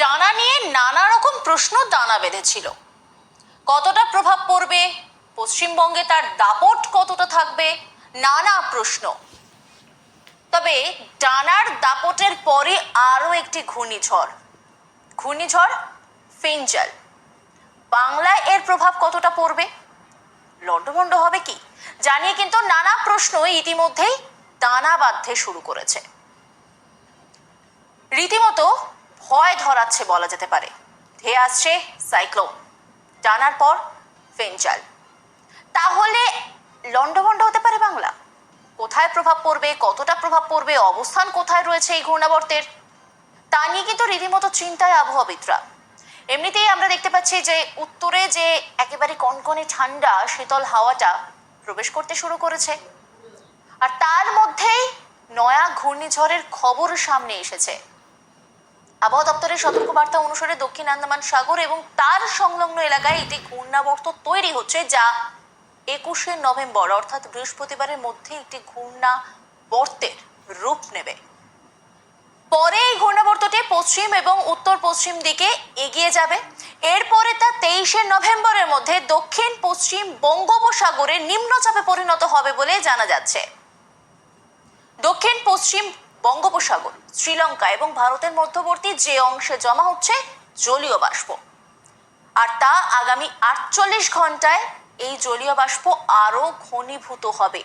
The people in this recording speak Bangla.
ডানা নিয়ে নানা রকম প্রশ্ন দানা বেঁধেছিল। কতটা প্রভাব পড়বে, পশ্চিমবঙ্গে তার দাপট কতটা থাকবে, নানা প্রশ্ন। তবে ডানার দাপটের পরে আরও একটি ঘূর্ণিঝড় ফেঞ্জাল। বাংলায় এর প্রভাব কতটা পড়বে, লন্ডভন্ড হবে কি জানিয়ে কিন্তু নানা প্রশ্ন ইতিমধ্যেই দানা বাঁধতে শুরু করেছে। রীতিমতো ভয় ধরাচ্ছে বলা যেতে পারে। ধেয়ে আসছে সাইক্লোন, ডানার পর ফেঞ্জাল। তাহলে লন্ডভন্ড হতে পারে বাংলা। কোথায় প্রভাব পড়বে, কতটা প্রভাব পড়বে, অবস্থান কোথায় রয়েছে এই ঘূর্ণাবর্তের, তা নিয়ে কিন্তু রীতিমতো চিন্তায় আবহাওয়াবিদরা। এমনিতেই আমরা দেখতে পাচ্ছি যে উত্তরে যে একেবারে কনকনে ঠান্ডা শীতল হাওয়াটা প্রবেশ করতে শুরু করেছে, আর তার মধ্যেই নয়া ঘূর্ণিঝড়ের খবর সামনে এসেছে। আবহাওয়া দপ্তরের সতর্কবার্তা অনুসারে দক্ষিণ আন্দামান সাগর এবং তার সংলগ্ন এলাকায় একটি ঘূর্ণাবর্ত তৈরি হচ্ছে, যা 21শে নভেম্বর অর্থাৎ বৃহস্পতিবারের মধ্যে একটি ঘূর্ণাবর্তের রূপ নেবে। পরে এই ঘূর্ণাবর্তটি পশ্চিম এবং উত্তর পশ্চিম দিকে এগিয়ে যাবে। এরপরে তা 23শে নভেম্বরের মধ্যে দক্ষিণ পশ্চিম বঙ্গোপসাগরে নিম্নচাপে পরিণত হবে বলে জানা যাচ্ছে। দক্ষিণ পশ্চিম বঙ্গোপসাগর, শ্রীলঙ্কা এবং ভারতের মধ্যবর্তী যে অংশে জমা হচ্ছে জলীয় বাষ্প, আর তা আগামী 48 ঘন্টায় এই জলীয় বাষ্প আরো ঘনীভূত হবে।